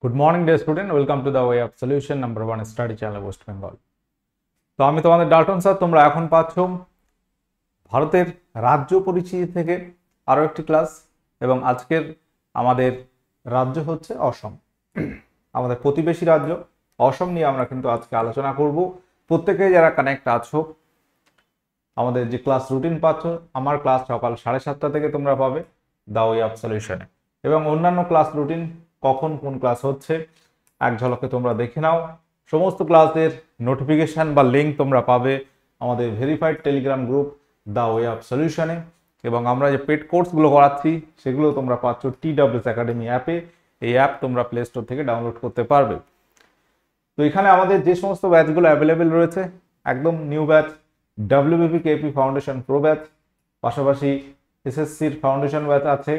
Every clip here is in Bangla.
Good morning day student, welcome to the way of solution number 1 study channel West Bengal. তো আমি তোমাদের ডাল্টন স্যার। তোমরা এখন পাচ্ছ ভারতের রাজ্য পরিচিতি থেকে আরও একটি ক্লাস, এবং আজকের আমাদের রাজ্য হচ্ছে অসম। আমাদের প্রতিবেশী রাজ্য অসম নিয়ে আমরা কিন্তু আজকে আলোচনা করব। প্রত্যেকেই যারা কানেক্ট আছো, আমাদের যে ক্লাস রুটিন পাচ্ছ, আমার ক্লাস সকাল 7:30 থেকে তোমরা পাবে দ্য ওয়ে অফ সলিউশনে, এবং অন্যান্য ক্লাস রুটিন কখন কোন ক্লাস হচ্ছে এক ঝলকে তোমরা দেখে নাও। সমস্ত ক্লাসের নোটিফিকেশান বা লিঙ্ক তোমরা পাবে আমাদের verified Telegram group the way of সলিউশনে, এবং আমরা যে পেড কোর্সগুলো করাচ্ছি সেগুলো তোমরা পাচ্ছ TWS একাডেমি অ্যাপে। এই অ্যাপ তোমরা প্লে স্টোর থেকে ডাউনলোড করতে পারবে। তো এখানে আমাদের যে সমস্ত ব্যাচগুলো অ্যাভেলেবেল রয়েছে, একদম new batch WBPKP foundation pro batch, পাশাপাশি SSCর ফাউন্ডেশন ব্যাচ আছে,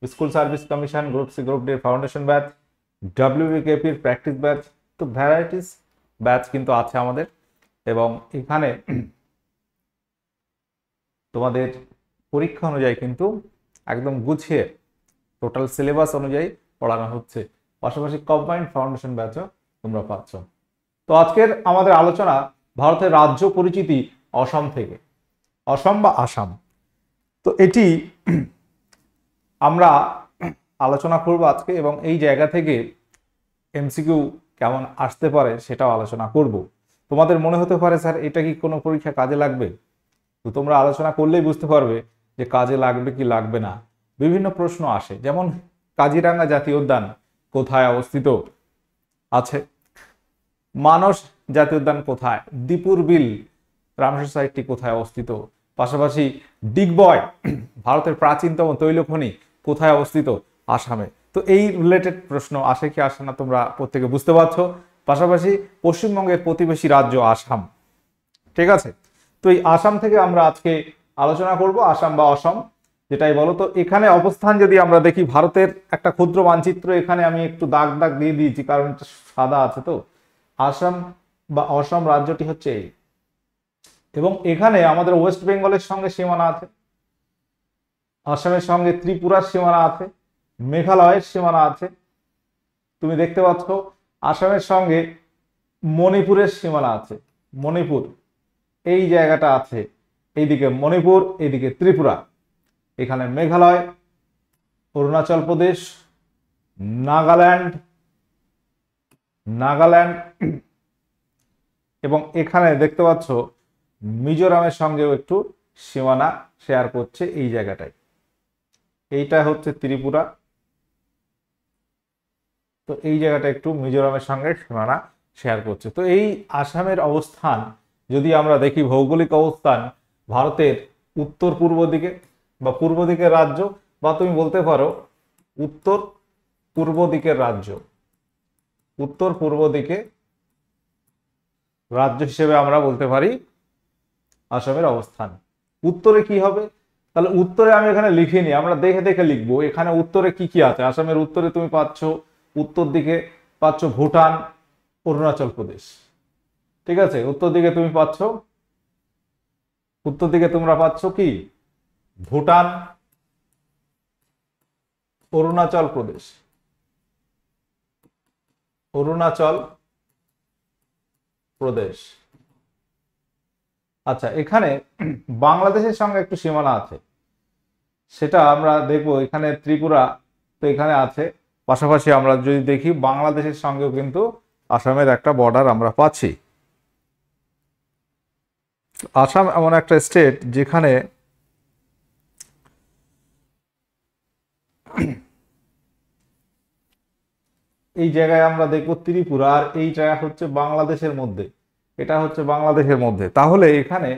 school service commission group C group ডির ফাউন্ডেশন ব্যাচ, WBKPর প্র্যাকটিস ব্যাচ। তো ভ্যারাইটিস ব্যাচ কিন্তু আছে আমাদের, এবং এখানে তোমাদের পরীক্ষা অনুযায়ী কিন্তু একদম গুছিয়ে টোটাল সিলেবাস অনুযায়ী পড়ানো হচ্ছে। পাশাপাশি কম্বাইন্ড ফাউন্ডেশন ব্যাচও তোমরা পাচ্ছ। তো আজকের আমাদের আলোচনা ভারতের রাজ্য পরিচিতি অসম থেকে, অসম বা আসাম। তো এটি আমরা আলোচনা করব আজকে, এবং এই জায়গা থেকে MCQ কেমন আসতে পারে সেটাও আলোচনা করব। তোমাদের মনে হতে পারে স্যার এটা কি কোনো পরীক্ষা কাজে লাগবে? তো তোমরা আলোচনা করলেই বুঝতে পারবে যে কাজে লাগবে কি লাগবে না। বিভিন্ন প্রশ্ন আসে, যেমন কাজিরাঙ্গা জাতীয় উদ্যান কোথায় অবস্থিত আছে, মানস জাতীয় উদ্যান কোথায়, দীপুর বিল রামসার সাইটটি কোথায় অবস্থিত, পাশাপাশি ডিগবয় ভারতের প্রাচীনতম তৈলখনি কোথায় অবস্থিত, আসামে। তো এই রিলেটেড প্রশ্ন আসে কি আসে না তোমরা প্রত্যেকে বুঝতে পারছো। পাশাপাশি পশ্চিমবঙ্গের প্রতিবেশী রাজ্য আসাম, ঠিক আছে। তো এই আসাম থেকে আমরা আজকে আলোচনা করব, আসাম বা অসম যেটাই বলো। তো এখানে অবস্থান যদি আমরা দেখি, ভারতের একটা ক্ষুদ্র মানচিত্র এখানে আমি একটু দাগ দাগ দিয়ে দিয়েছি, কারণ এটা সাদা আছে। তো আসাম বা অসম রাজ্যটি হচ্ছে এই, এবং এখানে আমাদের ওয়েস্ট বেঙ্গলের সঙ্গে সীমানা আছে, আসামের সঙ্গে ত্রিপুরার সীমানা আছে, মেঘালয়ের সীমানা আছে। তুমি দেখতে পাচ্ছ আসামের সঙ্গে মণিপুরের সীমানা আছে, মণিপুর এই জায়গাটা আছে, এইদিকে মণিপুর, এইদিকে ত্রিপুরা, এখানে মেঘালয়, অরুণাচল প্রদেশ, নাগাল্যান্ড, নাগাল্যান্ড, এবং এখানে দেখতে পাচ্ছ মিজোরামের সঙ্গেও একটু সীমানা শেয়ার করছে এই জায়গাটায়। এইটা হচ্ছে ত্রিপুরা, তো এই জায়গাটা একটু মিজোরামের সঙ্গে সীমানা শেয়ার করছে। তো এই আসামের অবস্থান যদি আমরা দেখি, ভৌগোলিক অবস্থান ভারতের উত্তর পূর্ব দিকে বা পূর্ব দিকের রাজ্য, বা তুমি বলতে পারো উত্তর পূর্ব দিকের রাজ্য, উত্তর পূর্ব দিকে রাজ্য হিসেবে আমরা বলতে পারি আসামের অবস্থান। উত্তরে কি হবে? তাহলে উত্তরে আমি এখানে লিখিনি, আমরা দেখে দেখে লিখবো। এখানে উত্তরে কি কি আছে? আসামের উত্তরে তুমি পাচ্ছ, উত্তর দিকে পাচ্ছ ভুটান, অরুণাচল প্রদেশ, ঠিক আছে। উত্তর দিকে তুমি পাচ্ছ, উত্তর দিকে তোমরা পাচ্ছ কি? ভুটান, অরুণাচল প্রদেশ, অরুণাচল প্রদেশ। আচ্ছা, এখানে বাংলাদেশের সঙ্গে একটু সীমানা আছে, সেটা আমরা দেখবো। এখানে ত্রিপুরা তো এখানে আছে, পাশাপাশি আমরা যদি দেখি বাংলাদেশের সঙ্গেও কিন্তু আসামের একটা বর্ডার আমরা পাচ্ছি। আসাম এমন একটা স্টেট যেখানে এই জায়গায় আমরা দেখবো ত্রিপুরা, আর এই জায়গা হচ্ছে বাংলাদেশের মধ্যে, এটা হচ্ছে বাংলাদেশের মধ্যে। তাহলে এখানে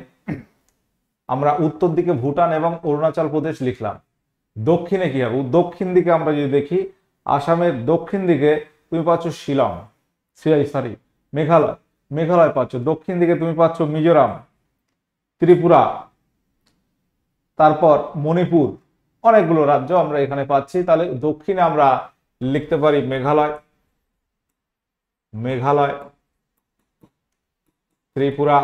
আমরা উত্তর দিকে ভুটান এবং অরুণাচল প্রদেশ লিখলাম। দক্ষিণে কি হবে? দক্ষিণ দিকে আমরা যদি দেখি, আসামের দক্ষিণ দিকে তুমি পাচ্ছ শিলং, সরি মেঘালয়, মেঘালয় পাচ্ছ। দক্ষিণ দিকে তুমি পাচ্ছ মিজোরাম, ত্রিপুরা, তারপর মণিপুর, অনেকগুলো রাজ্য আমরা এখানে পাচ্ছি। তাহলে দক্ষিণে আমরা লিখতে পারি মেঘালয়, মেঘালয়, ত্রিপুরা,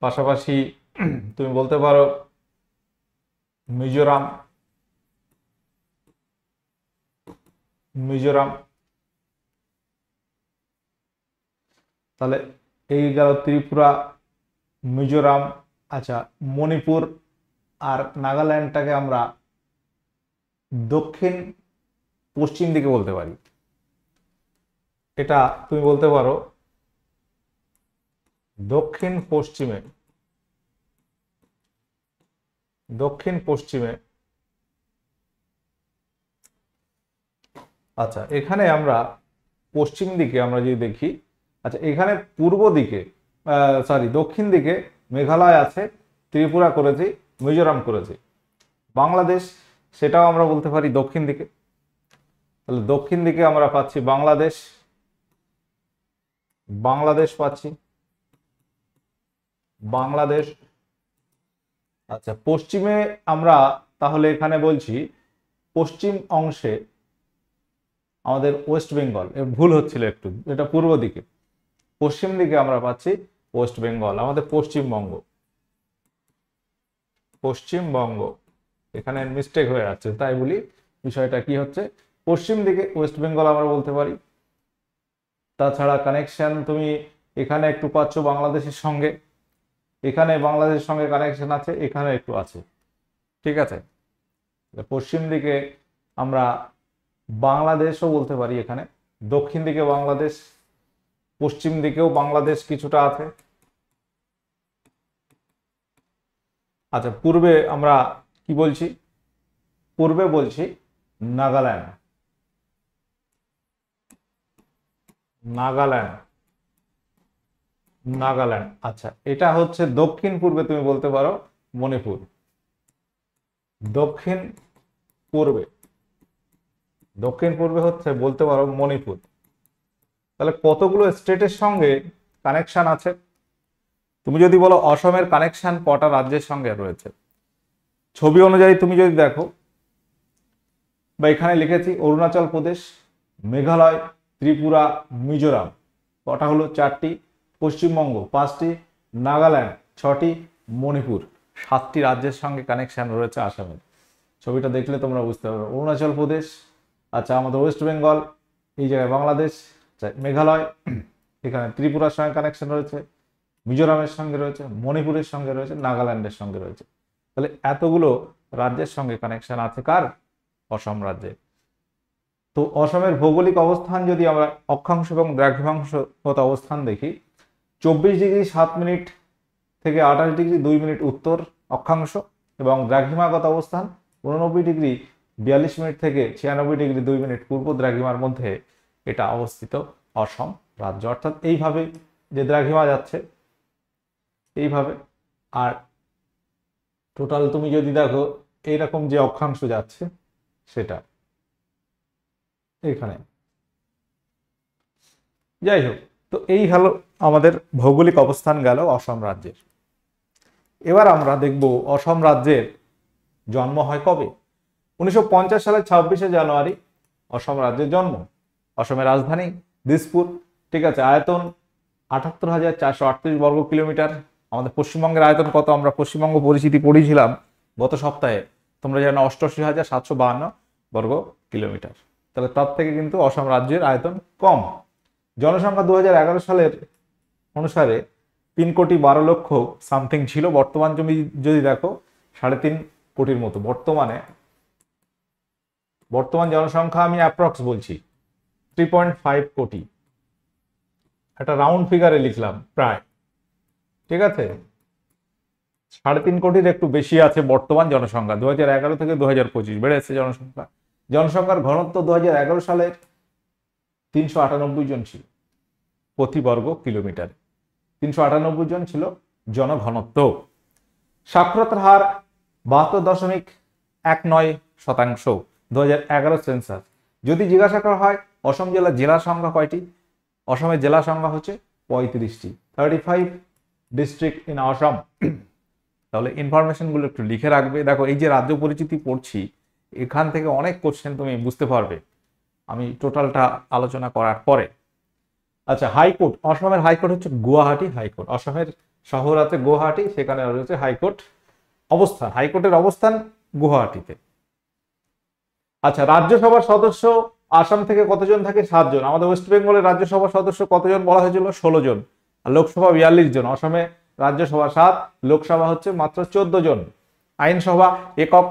পাশাপাশি তুমি বলতে পারো মিজোরাম, মিজোরাম। তাহলে এই গেল ত্রিপুরা, মিজোরাম। আচ্ছা, মণিপুর আর নাগাল্যান্ডটাকে আমরা দক্ষিণ পশ্চিম দিকে বলতে পারি। এটা তুমি বলতে পারো দক্ষিণ পশ্চিমে, দক্ষিণ পশ্চিমে। আচ্ছা, এখানে আমরা পশ্চিম দিকে আমরা যদি দেখি, আচ্ছা এখানে পূর্ব দিকে সরি দক্ষিণ দিকে মেঘালয় আছে, ত্রিপুরা করেছি, মিজোরাম করেছি। বাংলাদেশ সেটাও আমরা বলতে পারি দক্ষিণ দিকে। তাহলে দক্ষিণ দিকে আমরা পাচ্ছি বাংলাদেশ, বাংলাদেশ পাচ্ছি, বাংলাদেশ। আচ্ছা, পশ্চিমে আমরা তাহলে এখানে বলছি পশ্চিম অংশে আমাদের ওয়েস্ট বেঙ্গল, ভুল হচ্ছিল একটু, এটা পূর্ব দিকে। পশ্চিম দিকে আমরা পাচ্ছি ওয়েস্ট বেঙ্গল, আমাদের পশ্চিমবঙ্গ, পশ্চিমবঙ্গ। এখানে মিস্টেক হয়ে যাচ্ছে, তাই বলি বিষয়টা কি হচ্ছে, পশ্চিম দিকে ওয়েস্ট বেঙ্গল আমরা বলতে পারি। তাছাড়া কানেকশন তুমি এখানে একটু পাচ্ছ বাংলাদেশের সঙ্গে, এখানে বাংলাদেশের সঙ্গে কানেকশন আছে, এখানে একটু আছে, ঠিক আছে। পশ্চিম দিকে আমরা বাংলাদেশও বলতে পারি, এখানে দক্ষিণ দিকে বাংলাদেশ, পশ্চিম দিকেও বাংলাদেশ কিছুটা আছে। আচ্ছা, পূর্বে আমরা কি বলছি, পূর্বে বলছি নাগাল্যান্ড, নাগাল্যান্ড, নাগাল্যান্ড। আচ্ছা, এটা হচ্ছে দক্ষিণ পূর্বে, তুমি বলতে পারো মণিপুর, দক্ষিণ পূর্বে, দক্ষিণ পূর্বে হচ্ছে বলতে পারো মণিপুর। তাহলে কতগুলো স্টেটের সঙ্গে কানেকশন আছে, তুমি যদি বলো অসমের কানেকশন কটা রাজ্যের সঙ্গে রয়েছে, ছবি অনুযায়ী তুমি যদি দেখো, বা এখানে লিখেছি অরুণাচল প্রদেশ, মেঘালয়, ত্রিপুরা, মিজোরাম, কটা হলো 4টি, পশ্চিমবঙ্গ 5টি, নাগাল্যান্ড 6টি, মণিপুর 7টি রাজ্যের সঙ্গে কানেকশন রয়েছে আসামের। ছবিটা দেখলে তোমরা বুঝতে পারবে। অরুণাচল প্রদেশ, আচ্ছা আমাদের ওয়েস্ট বেঙ্গল, এই জায়গায় বাংলাদেশ, মেঘালয়, এখানে ত্রিপুরার সঙ্গে কানেকশন রয়েছে, মিজোরামের সঙ্গে রয়েছে, মণিপুরের সঙ্গে রয়েছে, নাগাল্যান্ডের সঙ্গে রয়েছে। তাহলে এতগুলো রাজ্যের সঙ্গে কানেকশন আছে কার, অসম রাজ্যে। তো অসমের ভৌগোলিক অবস্থান যদি আমরা অক্ষাংশ এবং দ্রাঘিমাংশগত অবস্থান দেখি, 24°7' থেকে 28°2' উত্তর অক্ষাংশ, এবং দ্রাঘিমাগত অবস্থান 89°42' থেকে 96°2' পূর্ব দ্রাঘিমার মধ্যে এটা অবস্থিত অসম রাজ্য। অর্থাৎ এইভাবে যে দ্রাঘিমা যাচ্ছে এইভাবে, আর টোটাল তুমি যদি দেখো এইরকম যে অক্ষাংশ যাচ্ছে সেটা এখানে। যাই হোক, তো এই হলো আমাদের ভৌগোলিক অবস্থান গেল অসম রাজ্যের। এবার আমরা দেখব অসম রাজ্যের জন্ম হয় কবে। 1950 সালের 26শে জানুয়ারি অসম রাজ্যের জন্ম। অসমের রাজধানী দিসপুর, ঠিক আছে। আয়তন 78,438 বর্গ কিলোমিটার। আমাদের পশ্চিমবঙ্গের আয়তন কত, আমরা পশ্চিমবঙ্গ পরিচিতি পড়েছিলাম গত সপ্তাহে, তোমরা জানো 88,752 বর্গ কিলোমিটার। তাহলে তার থেকে কিন্তু অসম রাজ্যের আয়তন কম। জনসংখ্যা 2011 সালের অনুসারে 3,12,00,000 সামথিং ছিল। বর্তমান যদি দেখো 3.5 কোটির মতো। বর্তমান জনসংখ্যা আমি অ্যাপ্রক্স বলছি 3.5 কোটি, একটা রাউন্ড ফিগারে লিখলাম প্রায়, ঠিক আছে। 3.5 কোটির একটু বেশি আছে বর্তমান জনসংখ্যা। 2011 থেকে 2025 বেড়েছে জনসংখ্যা। জনসংখ্যার ঘনত্ব 2011 সালের 398 জন ছিল প্রতি বর্গ কিলোমিটার। 398 জন ছিল জনঘনত্ব। সাক্ষরতার হার 72.19%। 2011 সেন্সাস। যদি জিজ্ঞাসা করা হয় অসম জেলার সংখ্যা কয়টি, অসমের জেলা সংখ্যা হচ্ছে 35টি, 35 ডিস্ট্রিক্ট ইন আসাম। তাহলে ইনফরমেশন গুলো একটু লিখে রাখবে। দেখো এই যে রাজ্য পরিচিতি পড়ছি, এখান থেকে অনেক কোশ্চেন তুমি বুঝতে পারবে আমি টোটালটা আলোচনা করার পরে। আচ্ছা, হাইকোর্ট। অসমের হাইকোর্ট হচ্ছে গুয়াহাটি হাইকোর্ট। অসমের শহর আছে গুয়াহাটি, সেখানে রয়েছে হাইকোর্ট অবস্থান। হাইকোর্টের অবস্থান গুয়াহাটিতে। আচ্ছা, রাজ্যসভার সদস্য আসাম থেকে কতজন থাকে? 7 জন। আমাদের ওয়েস্ট বেঙ্গলের রাজ্যসভা সদস্য কতজন বলা হয়েছিল? 16 জন। আর লোকসভা 42 জন। অসমে রাজ্যসভা 7, লোকসভা হচ্ছে মাত্র 14 জন। আইনসভা একক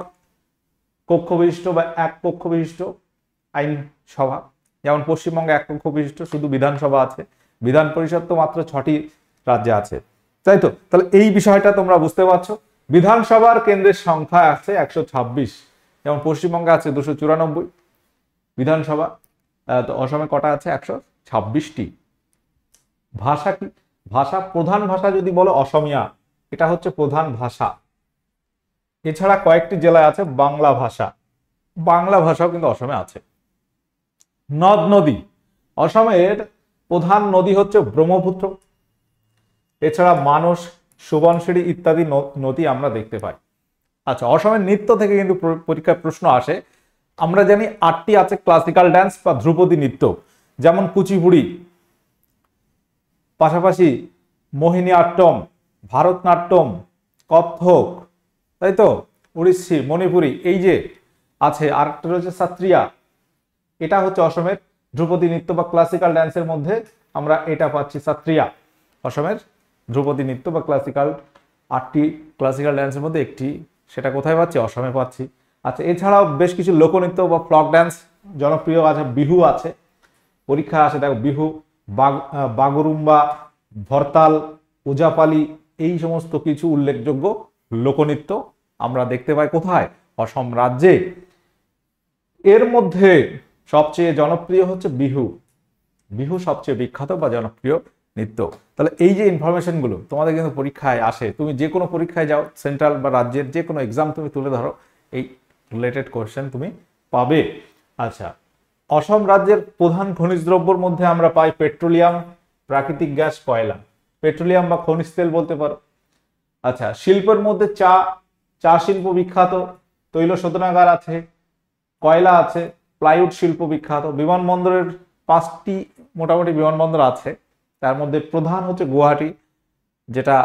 কক্ষ বিশিষ্ট বা এক কক্ষ বিশিষ্ট আইনসভা, যেমন পশ্চিমবঙ্গে এক কক্ষ বিশিষ্ট শুধু বিধানসভা আছে। বিধান পরিষদ তো মাত্র 6টি রাজ্যে আছে, তাই তো? তাহলে এই বিষয়টা তোমরা বুঝতে পারছো। বিধানসভার কেন্দ্রের সংখ্যা আছে 126, যেমন পশ্চিমবঙ্গে আছে 294 বিধানসভা, তো অসমে কটা আছে? 126টি। ভাষা কি? ভাষা, প্রধান ভাষা যদি বলো অসমিয়া, এটা হচ্ছে প্রধান ভাষা। এছাড়া কয়েকটি জেলায় আছে বাংলা ভাষা, বাংলা ভাষাও কিন্তু অসমে আছে। নদ নদী, অসমের প্রধান নদী হচ্ছে ব্রহ্মপুত্র। এছাড়া মানস, সুবনশিরি ইত্যাদি নদী আমরা দেখতে পাই। আচ্ছা, অসমের নৃত্য থেকে কিন্তু পরীক্ষায় প্রশ্ন আসে। আমরা জানি 8টি আছে ক্লাসিক্যাল ডান্স বা ধ্রুপদী নৃত্য, যেমন কুচিপুড়ি, পাশাপাশি মোহিনীআট্টম, ভারতনাট্যম, কত্থক, তাই তো, উড়িষ্যি, মণিপুরি, এই যে আছে। আরেকটা রয়েছে সাত্রিয়া, এটা হচ্ছে অসমের ধ্রুপদী নৃত্য বা ক্লাসিক্যাল ডান্সের মধ্যে আমরা এটা পাচ্ছি, সাত্রিয়া অসমের ধ্রুপদী নৃত্য বা ক্লাসিক্যাল 8টি ক্লাসিক্যাল ডান্সের মধ্যে একটি, সেটা কোথায় পাচ্ছি? অসমে পাচ্ছি। আচ্ছা, এছাড়াও বেশ কিছু লোকনৃত্য বা ফ্লক ডান্স জনপ্রিয় আছে। বিহু আছে, পরীক্ষা আসে, দেখো বিহু, বাগরুম্বা, ভরতাল, ওজাপালি, এই সমস্ত কিছু উল্লেখযোগ্য লোকনৃত্য আমরা দেখতে পাই কোথায়? অসম রাজ্যে। এর মধ্যে সবচেয়ে জনপ্রিয় হচ্ছে বিহু। বিহু সবচেয়ে বিখ্যাত বা জনপ্রিয় নৃত্য। তাহলে এই যে ইনফরমেশন গুলো তোমাদের কিন্তু পরীক্ষায় আসে, তুমি যে কোনো পরীক্ষায় যাও, সেন্ট্রাল বা রাজ্যের যে কোনো এক্সাম তুমি তুলে ধরো, এই রিলেটেড কোশ্চেন তুমি পাবে। আচ্ছা, অসম রাজ্যের প্রধান খনিজ দ্রব্যের মধ্যে আমরা পাই পেট্রোলিয়াম, প্রাকৃতিক গ্যাস, কয়লা। পেট্রোলিয়াম বা খনিজ তেল বলতে পারো। আচ্ছা, শিল্পের মধ্যে চা শিল্প বিখ্যাত, তৈল শোধনাগার আছে, কয়লা আছে, প্লাইউড শিল্প বিখ্যাত। বিমানবন্দরের 5টি মোটামুটি বিমানবন্দর আছে, তার মধ্যে প্রধান হচ্ছে গুয়াহাটি, যেটা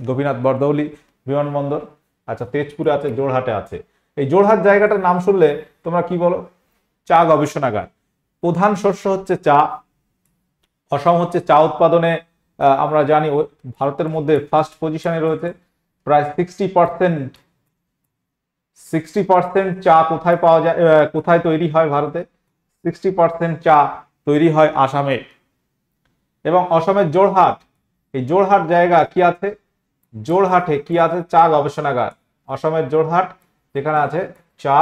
গোপীনাথ বরদৌলি বিমানবন্দর। আচ্ছা, তেজপুরে আছে, জোরহাটে আছে। এই জোরহাট জায়গাটার নাম শুনলে তোমরা কি বলো? চা গবেষণাগার। প্রধান শস্য হচ্ছে চা। অসম হচ্ছে চা উৎপাদনে আমরা জানি ভারতের মধ্যে ফার্স্ট পজিশনে রয়েছে। প্রায় 60% চা কোথায় পাওয়া যায়, কোথায় তৈরি হয় ভারতে? 60% চা তৈরি হয় আসামে। এবং অসমের জোরহাট, এই জোরহাট জায়গা কি আছে? জোরহাটে কি আছে? চা গবেষণাগার। অসমের জোরহাট, যেখানে আছে চা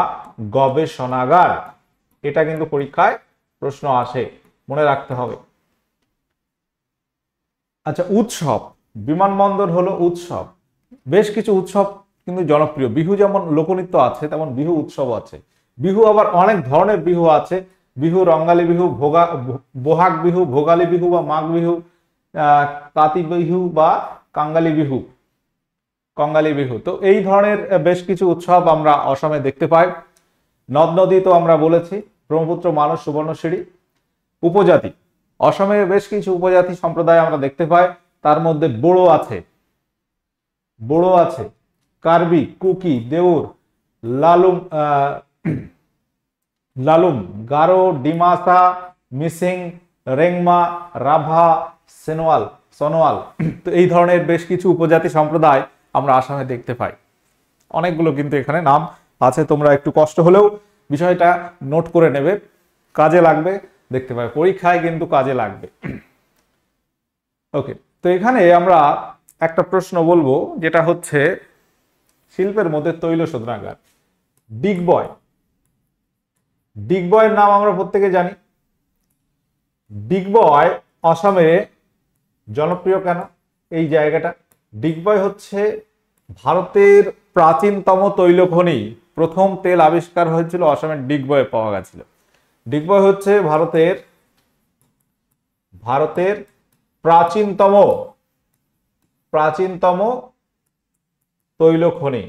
গবেষণাগার। এটা কিন্তু পরীক্ষায় প্রশ্ন আসে, মনে রাখতে হবে। আচ্ছা, উৎসব, বিমানবন্দর হলো উৎসব। বেশ কিছু উৎসব কিন্তু জনপ্রিয়। বিহু যেমন লোকনৃত্য আছে, তেমন বিহু উৎসব আছে। বিহু আবার অনেক ধরনের বিহু আছে। বিহু, রঙ্গালী বিহু, বহাগ বিহু, ভোগালী বিহু বা মাঘ বিহু, কাতি বিহু বা কাঙ্গালী বিহু। তো এই ধরনের বেশ কিছু উৎসব আমরা অসমে দেখতে পাই। নদ নদী তো আমরা বলেছি, ব্রহ্মপুত্র, মানস, সুবর্ণশিরি। উপজাতি, অসমে বেশ কিছু উপজাতি সম্প্রদায় আমরা দেখতে পাই, তার মধ্যে বড়ো আছে, কার্বি, কুকি, দেউর, লালুম, গারো, ডিমাসা, মিসিং, রেংমা, রাভা, সোনোয়াল। তো এই ধরনের বেশ কিছু উপজাতি সম্প্রদায় আমরা আসামে দেখতে পাই। অনেকগুলো কিন্তু এখানে নাম আছে, তোমরা একটু কষ্ট হলেও বিষয়টা নোট করে নেবে, কাজে লাগবে, দেখতে পাই পরীক্ষায় কিন্তু কাজে লাগবে। ওকে, তো এখানে আমরা একটা প্রশ্ন বলবো, যেটা হচ্ছে শিল্পের মধ্যে তৈল শোধনাগার। ডিগবয়ের নাম আমরা প্রত্যেকে জানি। ডিগবয় অসমে জনপ্রিয় কেন? এই জায়গাটা, ডিগবয় হচ্ছে ভারতের প্রাচীনতম তৈল খনি। প্রথম তেল আবিষ্কার হয়েছিল অসমের ডিগবয়ে পাওয়া গেছিল। ডিগবয় হচ্ছে ভারতের প্রাচীনতম তৈল খনি।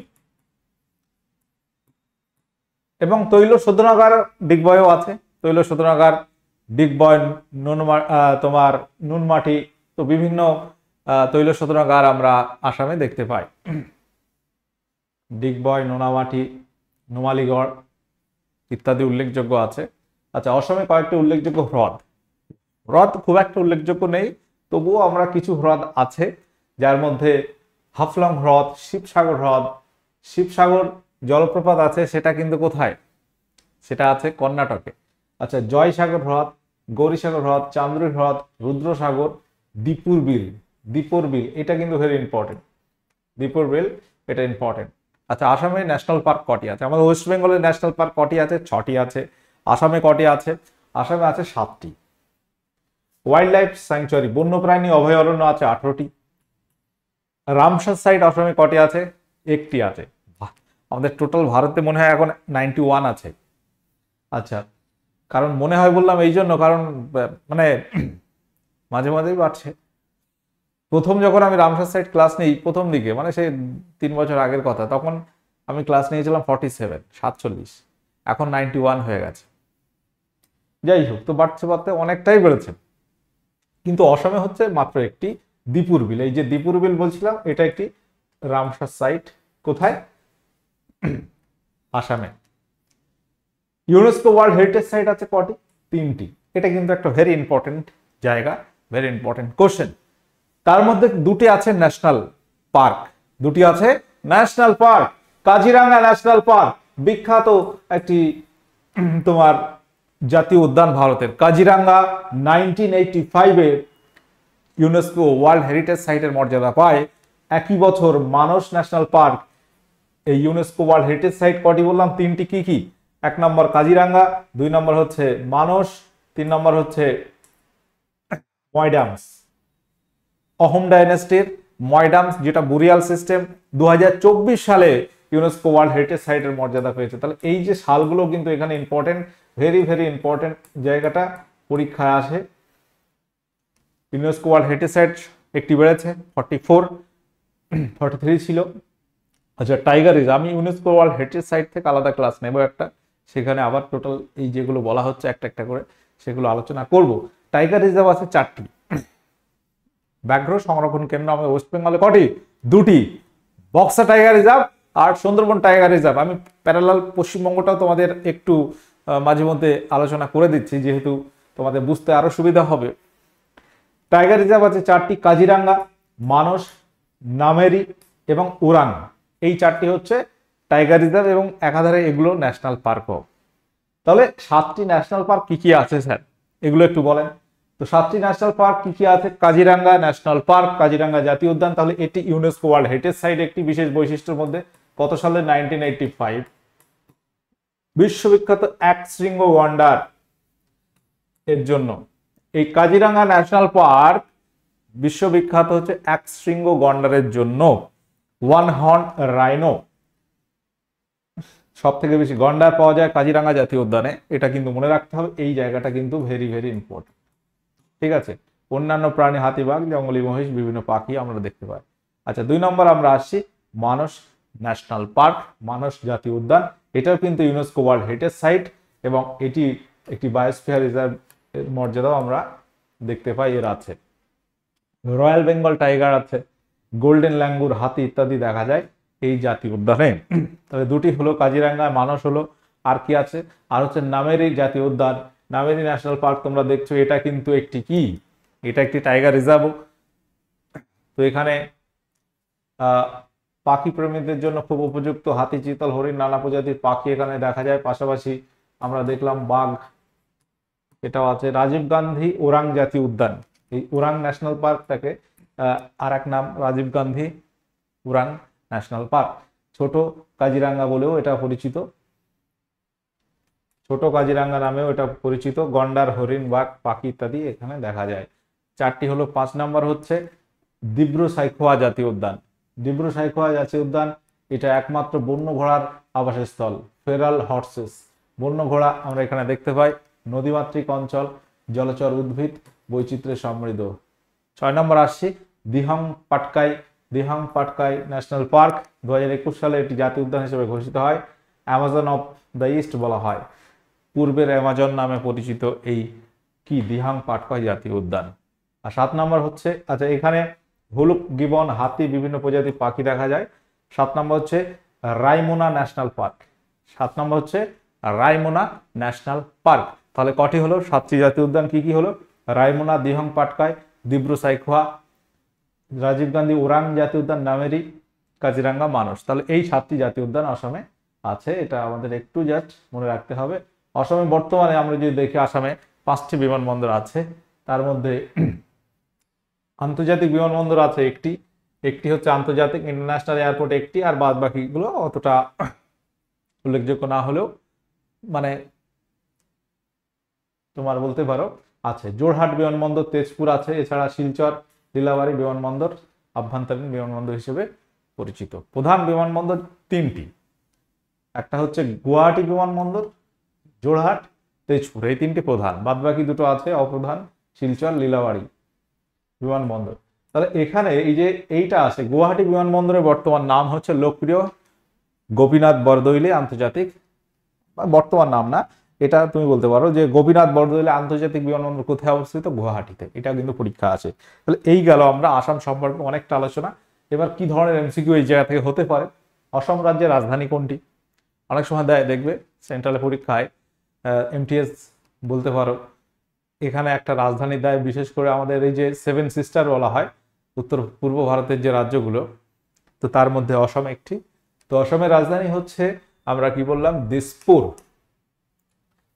এবং তৈল শোধনাগার ডিগবয়েও আছে। তৈল শোধনাগার ডিগবয়, তোমার নুনমাটি, তো বিভিন্ন তৈল শোধনাগার আমরা আসামে দেখতে পাই। ডিগবয়, নোনামাটি, নুমালীগড় ইত্যাদি উল্লেখযোগ্য আছে। আচ্ছা, অসমে কয়েকটি উল্লেখযোগ্য হ্রদ। হ্রদ খুব একটা উল্লেখযোগ্য নেই, তবুও আমরা কিছু হ্রদ আছে, যার মধ্যে হাফলং হ্রদ, শিবসাগর হ্রদ। শিবসাগর জলপ্রপাত আছে, সেটা কিন্তু কোথায়? সেটা আছে কর্ণাটকে। আচ্ছা, জয়সাগর হ্রদ, গৌরীসাগর হ্রদ, চান্দ্রী হ্রদ, রুদ্রসাগর, দীপুর বিল। দীপুর বিল এটা কিন্তু ভেরি ইম্পর্টেন্ট। দীপুর বিল এটা ইম্পর্টেন্ট। আচ্ছা, আসামে ন্যাশনাল পার্ক কটি আছে? আমাদের ওয়েস্ট বেঙ্গলের ন্যাশনাল পার্ক কটি আছে? 6টি আছে। আসামে কটি আছে? আসামে আছে 7টি। ওয়াইল্ড লাইফ স্যাংচুয়ারি বন্যপ্রাণী অভয়ারণ্য আছে 18টি। রামসার সাইট আসামে কটি আছে? 1টি আছে। আমাদের টোটাল ভারতে মনে হয় এখন 91 আছে। আচ্ছা, কারণ মনে হয় বললাম এই জন্য, কারণ মানে মাঝে মাঝেই বাড়ছে। প্রথম যখন আমি রামসার সাইট ক্লাস নিই প্রথম দিকে, মানে সেই 3 বছর আগের কথা, তখন আমি ক্লাস নিয়েছিলাম 47। এখন 91 হয়ে গেছে। যাই হোক, তো বাড়তে বাড়তে অনেকটাই বেড়েছে। কিন্তু অসমে হচ্ছে মাত্র একটি, দীপুর বিল। এই যে দীপুর বিল বলছিলাম, এটা একটি রামসার সাইট। কোথায়? আসামে। ইউনেস্কো ওয়ার্ল্ড হেরিটেজ সাইট আছে কটি? 3টি। এটা কিন্তু একটা ভেরি ইম্পর্টেন্ট জায়গা, ভেরি ইম্পর্টেন্ট কোশ্চেন। তার মধ্যে 2টি আছে ন্যাশনাল পার্ক। 2টি আছে national park. Kaziranga national park বিখ্যাত একটি তোমার জাতীয় উদ্যান ভারতের। কাজিরাঙ্গা 1985-এ ইউনেস্কো ওয়ার্ল্ড হেরিটেজ সাইটের মর্যাদা পায়। একই বছর মানস ন্যাশনাল পার্ক। এই ইউনেস্কো ওয়ার্ল্ড হেরিটেজ সাইট কটি বললাম? 3টি। কি কি? 1 নম্বর কাজিরাঙ্গা, 2 নম্বর হচ্ছে মানস, 3 নম্বর হচ্ছে ময়ডামস। অহোম ডাইনেস্টির ময়ডামস, যেটা বুরিয়াল সিস্টেম, 2024 সালে ইউনেস্কো ওয়ার্ল্ড হেরিটেজ সাইটের মর্যাদা পেয়েছে। তাহলে এই যে সালগুলো কিন্তু এখানে ইম্পর্টেন্ট, ভেরি ভেরি ইম্পর্টেন্ট জায়গাটা পরীক্ষায় আসে। ইউনেস্কো ওয়ার্ল্ড হেরিটেজ সাইট একটি বেড়েছে, 43 ছিল। আচ্ছা, টাইগার রিজার্ভ, আমি ইউনেস্কো ওয়ার্ল্ড হেরিটেজ সাইট থেকে আলাদা ক্লাস নেব একটা, সেখানে আবার টোটাল এই যেগুলো বলা হচ্ছে একটা একটা করে সেগুলো আলোচনা করব। টাইগার রিজার্ভ আছে 4টি। ব্যাঘ্র সংরক্ষণ কেন্দ্র আমাদের ওয়েস্ট বেঙ্গলে কটি? 2টি। বক্সা টাইগার রিজার্ভ আর সুন্দরবন টাইগার রিজার্ভ। আমি প্যারালাল পশ্চিমবঙ্গটাও তোমাদের একটু মাঝে মধ্যে আলোচনা করে দিচ্ছি, যেহেতু তোমাদের বুঝতে আরো সুবিধা হবে। টাইগার রিজার্ভ আছে 4টি, কাজিরাঙ্গা, মানস, নামেরি এবং ওরাং। এই 4টি হচ্ছে টাইগার রিজার্ভ এবং একাধারে এগুলো ন্যাশনাল পার্কও। তাহলে 7টি ন্যাশনাল পার্ক কি কি আছে স্যার, এগুলো একটু বলেন তো। 7টি ন্যাশনাল পার্ক কি কি আছে? কাজিরাঙ্গা ন্যাশনাল পার্ক, কাজিরাঙ্গা জাতীয় উদ্যান। তাহলে এটি ইউনেস্কো ওয়ার্ল্ড হেরিটেজ সাইট একটি বিশেষ বৈশিষ্ট্যের মধ্যে। কত সালে? 1985। বিশ্ববিখ্যাত এক শৃঙ্গ গন্ডার এর জন্য। এই কাজিরাঙ্গা ন্যাশনাল পার্ক বিশ্ববিখ্যাত হচ্ছে এক শৃঙ্গ গন্ডারের জন্য। 1 হর্ন রাইনো, সব থেকে বেশি গন্ডার পাওয়া যায় কাজিরাঙ্গা জাতীয় উদ্যানে। এটা কিন্তু মনে রাখতে হবে, এই জায়গাটা কিন্তু ভেরি ভেরি ইম্পর্টেন্ট। ঠিক আছে, অন্যান্য প্রাণী, হাতি, বাঘ, জঙ্গলি মহিষ, বিভিন্ন পাখি আমরা দেখতে পাই। আচ্ছা, 2 নম্বর আমরা আসছি মানস ন্যাশনাল পার্ক, মানস জাতীয় উদ্যান। এটাও কিন্তু ইউনেস্কো ওয়ার্ল্ড হেরিটেজ সাইট এবং এটি একটি বায়োস্ফিয়ার রিজার্ভ এর মর্যাদাও আমরা দেখতে পাই এর আছে। রয়্যাল বেঙ্গল টাইগার আছে, গোল্ডেন ল্যাঙ্গুর, হাতি ইত্যাদি দেখা যায় এই জাতীয় উদ্যানে। তাহলে 2টি হলো, কাজিরাঙ্গা, মানস হলো। আর কি আছে? আর হচ্ছে নামেরি জাতীয় উদ্যান, নামেরি ন্যাশনাল পার্ক তোমরা দেখছো, এটা কিন্তু একটি কি? এটা একটি টাইগার রিজার্ভ। তো এখানে পাখি প্রেমীদের জন্য খুব উপযুক্ত। হাতি, চিতল, হরিণ, নানা প্রজাতির পাখি এখানে দেখা যায়। পাশাপাশি আমরা দেখলাম বাঘ, এটাও আছে। রাজীব গান্ধী ওরাং জাতীয় উদ্যান, এই ওরাং ন্যাশনাল পার্কটাকে আর এক নাম রাজীব গান্ধী ওরাং ন্যাশনাল পার্ক। ছোট কাজিরাঙ্গা বলেও এটা পরিচিত, ছোট কাজিরাঙ্গা নামেও এটা পরিচিত। গন্ডার, হরিণ, বাঘ, পাখি ইত্যাদি এখানে দেখা যায়। 4টি হলো। 5 নম্বর হচ্ছে দিব্রু সাইখোয়া জাতীয় উদ্যান। দিব্রু সাইখোয়া জাতীয় উদ্যান এটা একমাত্র বন্য ঘোড়ার আবাসস্থল, ফেরাল হর্সেস। বন্য ঘোড়া আমরা এখানে দেখতে পাই। নদীমাতৃক অঞ্চল, জলচর উদ্ভিদ, বৈচিত্র্যে সমৃদ্ধ। 6 নম্বর আসছি দিহং পাটকাই। দিহং পাটকাই ন্যাশনাল পার্ক 2021 সালে এটি জাতীয় উদ্যান হিসেবে ঘোষিত হয়। অ্যামাজন অফ দ্য ইস্ট বলা হয়, পূর্বের অ্যামাজন নামে পরিচিত এই কি দিহাং পাটকাই জাতীয় উদ্যান। আর 7 নম্বর হচ্ছে, আচ্ছা এখানে হুলুক, গিবন, হাতি, বিভিন্ন প্রজাতির পাখি দেখা যায়। 7 নম্বর হচ্ছে রায়মোনা ন্যাশনাল পার্ক। 7 নম্বর হচ্ছে রায়মোনা ন্যাশনাল পার্ক। তাহলে কটি হলো? 7টি জাতীয় উদ্যান কি কি হলো? রায়মনা, দিহং পাটকাই, দিব্রু সাইখোয়া, রাজীব গান্ধী ওরাং জাতীয় উদ্যান, নামেরি, কাজিরাঙ্গা, মানস। তাহলে এই 7টি জাতীয় উদ্যান আসামে আছে, এটা আমাদের একটু জাস্ট মনে রাখতে হবে। অসমে বর্তমানে আমরা যদি দেখি আসামে 5টি বিমানবন্দর আছে, তার মধ্যে আন্তর্জাতিক বিমানবন্দর আছে একটি, একটি হচ্ছে আন্তর্জাতিক ইন্টারন্যাশনাল এয়ারপোর্ট একটি, আর বাদ বাকিগুলো অতটা উল্লেখযোগ্য না হলেও মানে তোমার বলতে পারো আছে। জোরহাট বিমানবন্দর, তেজপুর আছে, এছাড়া শিলচর, লীলাবাড়ী বিমানবন্দর আভ্যন্তরীণ বিমানবন্দর হিসেবে পরিচিত। প্রধান বিমানবন্দর 3টি, একটা হচ্ছে গুয়াহাটি বিমানবন্দর, জোরহাট, তেজপুর, এই 3টি প্রধান, বাদ বাকি দুটো আছে অপ্রধান, শিলচর, লীলাবাড়ী বিমানবন্দর। তাহলে এখানে এই যে এইটা আছে গুয়াহাটি বিমানবন্দরের বর্তমান নাম হচ্ছে লোকপ্রিয় গোপীনাথ বরদলৈ আন্তর্জাতিক, বর্তমান নাম না, এটা তুমি বলতে পারো যে গোপীনাথ বরদলৈ আন্তর্জাতিক বিমানবন্দর কোথায় অবস্থিত? গুয়াহাটিতে। এটা কিন্তু পরীক্ষা আছে। তাহলে এই গেল আমরা আসাম সম্পর্কে অনেকটা আলোচনা। এবার কি ধরনের এমসিকিউ এই জায়গা থেকে হতে পারে? অসম রাজ্যের রাজধানী কোনটি? অনেক সময় দেয়, দেখবে সেন্ট্রাল পরীক্ষায় এমটিএস বলতে পারো, এখানে একটা রাজধানী দেয়, বিশেষ করে আমাদের এই যে 7 সিস্টার বলা হয় উত্তর পূর্ব ভারতের যে রাজ্যগুলো, তো তার মধ্যে অসম একটি। তো অসমের রাজধানী হচ্ছে, আমরা কি বললাম, দিসপুর।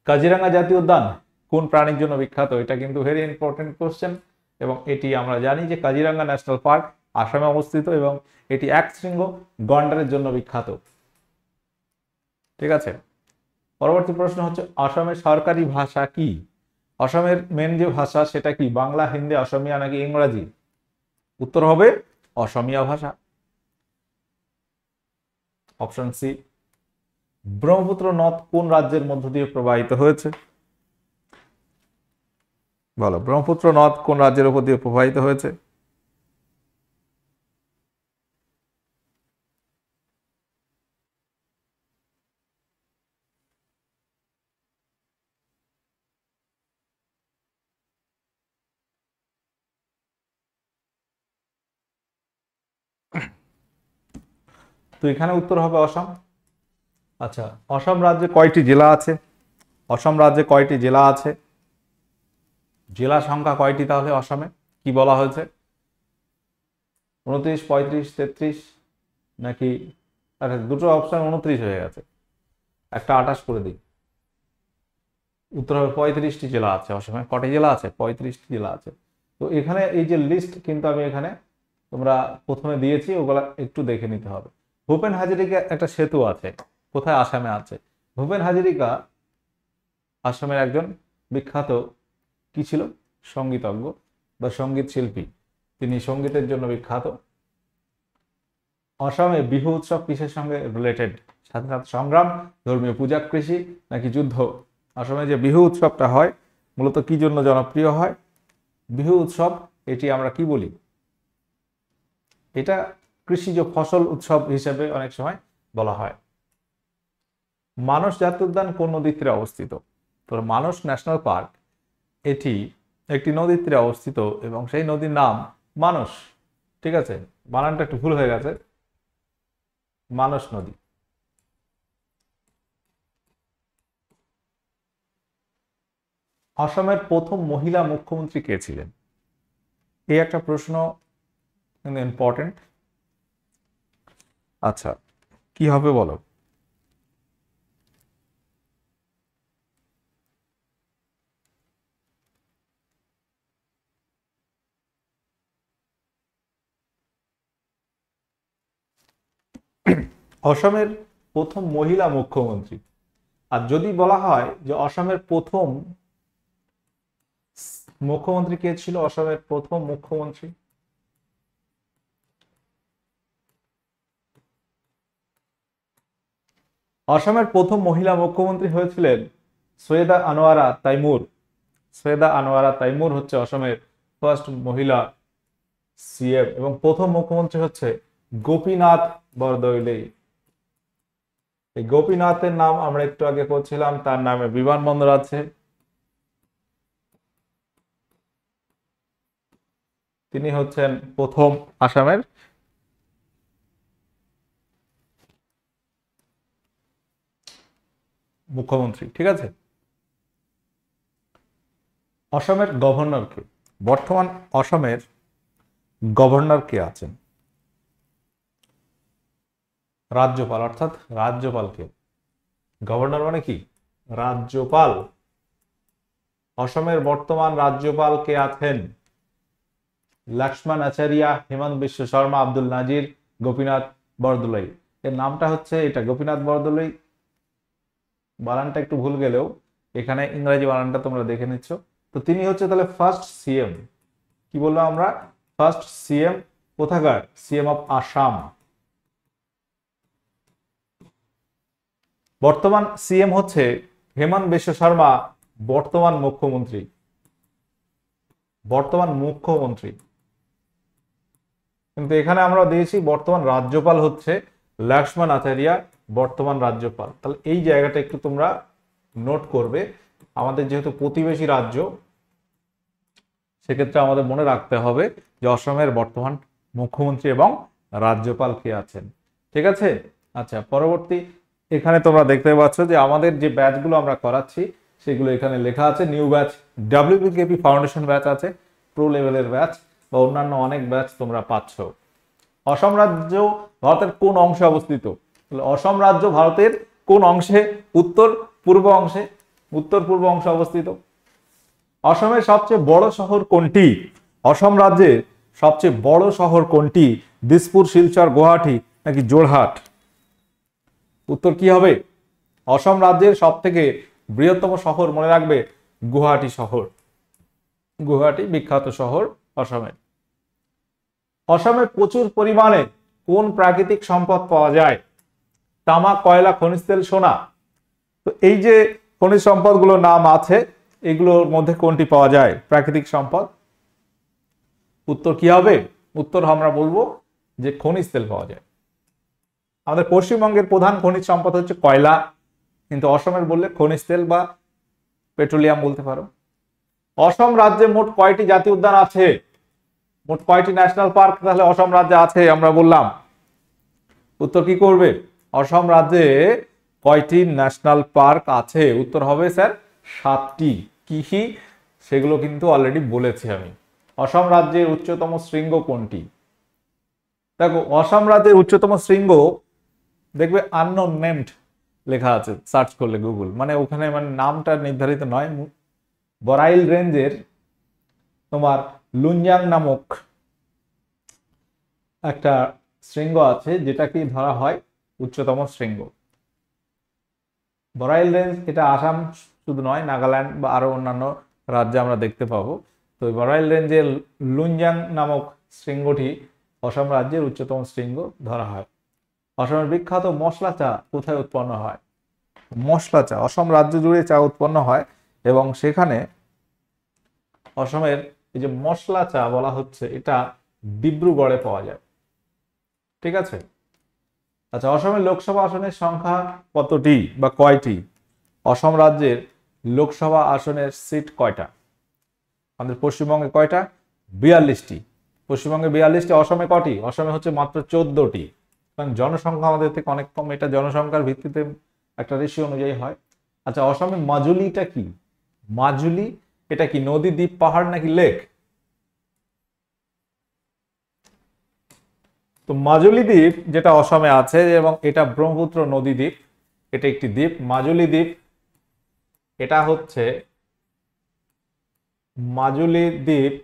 কাজিরাঙ্গা জাতীয় উদ্যান কোন প্রাণীর জন্য বিখ্যাত? এটা কিন্তু ভেরি ইম্পর্টেন্ট কোশ্চেন, এবং এটি আমরা জানি যে কাজিরাঙ্গা ন্যাশনাল পার্ক আসামে অবস্থিত এবং এটি একশৃঙ্গ গন্ডারের জন্য বিখ্যাত। ঠিক আছে, পরবর্তী প্রশ্ন হচ্ছে আসামের সরকারি ভাষা কি? অসমের মেন যে ভাষা সেটা কি? বাংলা, হিন্দি, অসমিয়া নাকি ইংরাজি? উত্তর হবে অসমিয়া ভাষা, অপশন সি। ব্রহ্মপুত্র নদ কোন রাজ্যের মধ্য দিয়ে প্রবাহিত হয়েছে? বলো, ব্রহ্মপুত্র নদ কোন রাজ্যের উপর দিয়ে প্রবাহিত হয়েছে? তো এখানে উত্তর হবে অসম। আচ্ছা, অসম রাজ্যে কয়টি জেলা আছে? অসম রাজ্যে কয়টি জেলা আছে? জেলা সংখ্যা কয়টি তাহলে অসমে? কি বলা হয়েছে? 29, 35, 33 নাকি? আচ্ছা, দুটো অপশন 29 হয়ে গেছে, একটা 28 করে দিই। উত্তর হবে 35টি জেলা আছে অসমে। কটি জেলা আছে? 35টি জেলা আছে। তো এখানে এই যে লিস্ট কিন্তু আমি এখানে তোমরা প্রথমে দিয়েছি, ওগুলা একটু দেখে নিতে হবে। ভূপেন হাজারিকা একটা সেতু আছে, কোথায়? আসামে আছে। ভূপেন হাজারিকা আসামের একজন বিখ্যাত কি ছিল? সঙ্গীতজ্ঞ বা সঙ্গীত শিল্পী, তিনি সঙ্গীতের জন্য বিখ্যাত। অসমে বিহু উৎসব কিসের সঙ্গে রিলেটেড? স্বাধীনতা সংগ্রাম, ধর্মীয় পূজা, কৃষি নাকি যুদ্ধ? অসমে যে বিহু উৎসবটা হয় মূলত কি জন্য জনপ্রিয় হয়? বিহু উৎসব এটি আমরা কি বলি? এটা কৃষিজ ফসল উৎসব হিসেবে অনেক সময় বলা হয়। মানস জাতীয় উদ্যান কোন নদীর তীরে অবস্থিত? তো মানস ন্যাশনাল পার্ক এটি একটি নদীর তীরে অবস্থিত এবং সেই নদীর নাম মানস। ঠিক আছে, বানানটা একটু ভুল হয়ে গেছে, মানস নদী। অসমের প্রথম মহিলা মুখ্যমন্ত্রী কে ছিলেন? এই একটা প্রশ্ন কিন্তু ইম্পর্টেন্ট। আচ্ছা, কি হবে বলো? অসমের প্রথম মহিলা মুখ্যমন্ত্রী, আর যদি বলা হয় যে অসমের প্রথম মুখ্যমন্ত্রী কে ছিল? অসমের প্রথম মুখ্যমন্ত্রী অসমের প্রথম মহিলা মুখ্যমন্ত্রী হয়েছিলেন সৈয়দা আনোয়ারা তাইমুর। সৈয়দা আনোয়ারা তাইমুর হচ্ছে অসমের ফার্স্ট মহিলা সিএম, এবং প্রথম মুখ্যমন্ত্রী হচ্ছে গোপীনাথ বরদলৈ। এই গোপীনাথের নাম আমরা একটু আগে করছিলাম, তার নামে বিমানবন্দর আছে। তিনি হচ্ছেন প্রথম আসামের মুখ্যমন্ত্রী। ঠিক আছে, অসমের গভর্নর কে? বর্তমান অসমের গভর্নর কে আছেন? রাজ্যপাল, অর্থাৎ রাজ্যপালকে। গভর্নর মানে কি? রাজ্যপাল। অসমের বর্তমান রাজ্যপাল কে আছেন? লক্ষ্মণ আচারিয়া, হেমন্ত বিশ্ব শর্মা, আব্দুল নাজির, গোপীনাথ বরদলৈ। এর নামটা হচ্ছে এটা, গোপীনাথ বরদলৈ। বানানটা একটু ভুল গেলেও এখানে ইংরেজি বানানটা তোমরা দেখে নিচ্ছ। তো তিনি হচ্ছে তাহলে ফার্স্ট সিএম। কি বললাম আমরা? First CM. কোথাকার? CM of Assam. বর্তমান সিএম হচ্ছে হেমন্ত বিশ্ব শর্মা, বর্তমান মুখ্যমন্ত্রী। বর্তমান মুখ্যমন্ত্রী। কিন্তু এখানে আমরা দিয়েছি বর্তমান রাজ্যপাল হচ্ছে লক্ষ্মণ আচারিয়া, বর্তমান রাজ্যপাল। তাহলে এই জায়গাটা একটু তোমরা নোট করবে। আমাদের যেহেতু প্রতিবেশী রাজ্য, সেক্ষেত্রে আমাদের মনে রাখতে হবে যে অসমের বর্তমান মুখ্যমন্ত্রী এবং রাজ্যপাল কে আছেন। ঠিক আছে? আচ্ছা, পরবর্তী এখানে তোমরা দেখতে পাচ্ছ যে আমাদের যে ব্যাচগুলো আমরা করাচ্ছি সেগুলো এখানে লেখা আছে। New batch, WPKP foundation batch আছে, প্রো লেভেলের ব্যাচ বা অন্যান্য অনেক ব্যাচ তোমরা পাচ্ছ। অসম রাজ্য ভারতের কোন অংশে অবস্থিত? অসম রাজ্য ভারতের কোন অংশে? উত্তর পূর্ব অংশে। উত্তর পূর্ব অংশে অবস্থিত। অসমের সবচেয়ে বড় শহর কোনটি? অসম রাজ্যের সবচেয়ে বড় শহর কোনটি? দিসপুর, শিলচর, গুয়াহাটি নাকি জোরহাট? উত্তর কি হবে? অসম রাজ্যের সব থেকে বৃহত্তম শহর মনে রাখবে গুয়াহাটি শহর। গুয়াহাটি বিখ্যাত শহর অসমের। অসমে প্রচুর পরিমাণে কোন প্রাকৃতিক সম্পদ পাওয়া যায়? তামা, কয়লা, খনিজ তেল, সোনা। তো এই যে খনিজ সম্পদগুলোর নাম আছে, এগুলোর মধ্যে কোনটি পাওয়া যায় প্রাকৃতিক সম্পদ? উত্তর কি হবে? উত্তর আমরা বলবো যে খনিজ তেল পাওয়া যায়। আমাদের পশ্চিমবঙ্গের প্রধান খনিজ সম্পদ হচ্ছে কয়লা, কিন্তু অসমের বললে খনিজ তেল বা পেট্রোলিয়াম বলতে পারো। অসম রাজ্যে মোট কয়টি জাতীয় উদ্যান আছে? মোট কয়টি ন্যাশনাল পার্ক তাহলে অসম রাজ্যে আছে আমরা বললাম? উত্তর কি করবে? অসম রাজ্যে কয়টি ন্যাশনাল পার্ক আছে? উত্তর হবে স্যার 7টি। কি কি সেগুলো কিন্তু অলরেডি বলেছি আমি। অসম রাজ্যের উচ্চতম শৃঙ্গ কোনটি? দেখো, অসম রাজ্যের উচ্চতম শৃঙ্গ দেখবে আননোন নেমড লেখা আছে, সার্চ করলে গুগল, মানে ওখানে মানে নামটা নির্ধারিত নয়। বরাইল রেঞ্জের তোমার লুনজাং নামক একটা শৃঙ্গ আছে, যেটাকে ধরা হয় উচ্চতম শৃঙ্গ। বরাইল রেঞ্জ এটা আসাম শুধু নয়, নাগাল্যান্ড বা আরো অন্যান্য রাজ্যে আমরা দেখতে পাবো। তো বরাইল রেঞ্জের লুনজাং নামক শৃঙ্গটি অসম রাজ্যের উচ্চতম শৃঙ্গ ধরা হয়। অসমের বিখ্যাত মশলা চা কোথায় উৎপন্ন হয়? মশলা চা অসম রাজ্য জুড়ে চা উৎপন্ন হয়, এবং সেখানে অসমের এই যে মশলা চা বলা হচ্ছে, এটা ডিব্রুগড়ে পাওয়া যায়। ঠিক আছে? আচ্ছা, অসমের লোকসভা আসনের সংখ্যা কতটি বা কয়টি? অসম রাজ্যের লোকসভা আসনের সিট কয়টা? আমাদের পশ্চিমবঙ্গে কয়টা? 42টি। পশ্চিমবঙ্গে 42টি। অসমে কটি? অসমে হচ্ছে মাত্র 14টি। কারণ জনসংখ্যা আমাদের থেকে অনেক কম, এটা জনসংখ্যার ভিত্তিতে একটা রেশিও অনুযায়ী হয়। আচ্ছা, অসমে মাজুলিটা কি? মাজুলি এটা কি নদী, দ্বীপ, পাহাড় নাকি লেক? তো মাজুলি দ্বীপ যেটা অসমে আছে, এবং এটা ব্রহ্মপুত্র নদী দ্বীপ, এটা একটি দ্বীপ। মাজুলি দ্বীপ এটা হচ্ছে মাজুলি দ্বীপ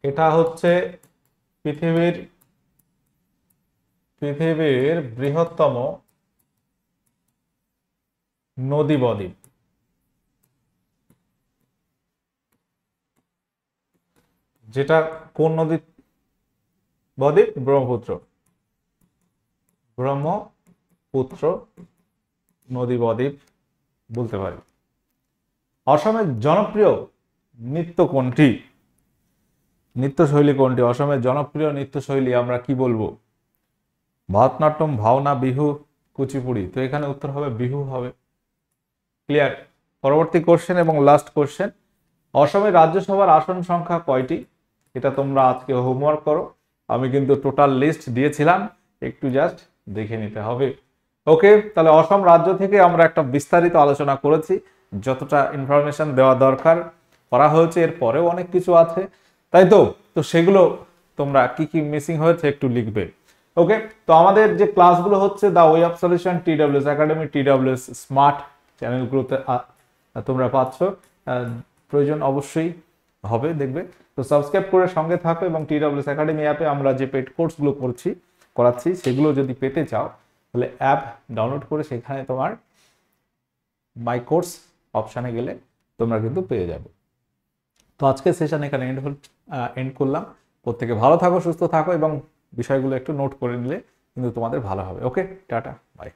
এটা হচ্ছে পৃথিবীর বৃহত্তম নদী বদ্বীপ। যেটা কোন নদী বদ্বীপ? ব্রহ্মপুত্র। ব্রহ্মপুত্র নদী বদ্বীপ বলতে পারি। অসমের জনপ্রিয় নৃত্য কোনটি? নৃত্যশৈলী কোনটি? অসমের জনপ্রিয় নৃত্যশৈলী আমরা কি বলবো? ভারতনাট্যম, ভাওনা, বিহু, কুচিপুড়ি। তো এখানে উত্তর হবে বিহু হবে। ক্লিয়ার? পরবর্তী কোশ্চেন এবং লাস্ট কোশ্চেন, অসমের রাজ্যসভার আসন সংখ্যা কয়টি? এটা তোমরা আজকে হোমওয়ার্ক করো। আমি কিন্তু টোটাল লিস্ট দিয়েছিলাম, একটু জাস্ট দেখে নিতে হবে। ওকে, তাহলে অসম রাজ্য থেকে আমরা একটা বিস্তারিত আলোচনা করেছি, যতটা ইনফরমেশন দেওয়া দরকার করা হয়েছে, এর পরেও অনেক কিছু আছে, তাই তো? তো সেগুলো তোমরা কি কি মিসিং হয়েছে একটু লিখবে। ওকে, তো আমাদের যে ক্লাসগুলো হচ্ছে the way of solution, TWS academy, TWS smart চ্যানেলগুলোতে তোমরা পাচ্ছ। প্রয়োজন অবশ্যই হবে, দেখবে। তো সাবস্ক্রাইব করে সঙ্গে থাকো, এবং TWS একাডেমি অ্যাপে আমরা যে পেড কোর্সগুলো করাচ্ছি সেগুলো যদি পেতে চাও, তাহলে অ্যাপ ডাউনলোড করে সেখানে তোমার মাই কোর্স অপশানে গেলে তোমরা কিন্তু পেয়ে যাবে। তো আজকের সেশন এখানে এন্ড করলাম। প্রত্যেকে ভালো থাকো, সুস্থ থাকো, এবং বিষয়গুলো একটু নোট করে নিলে কিন্তু তোমাদের ভালো হবে। ওকে, টাটা, বাই।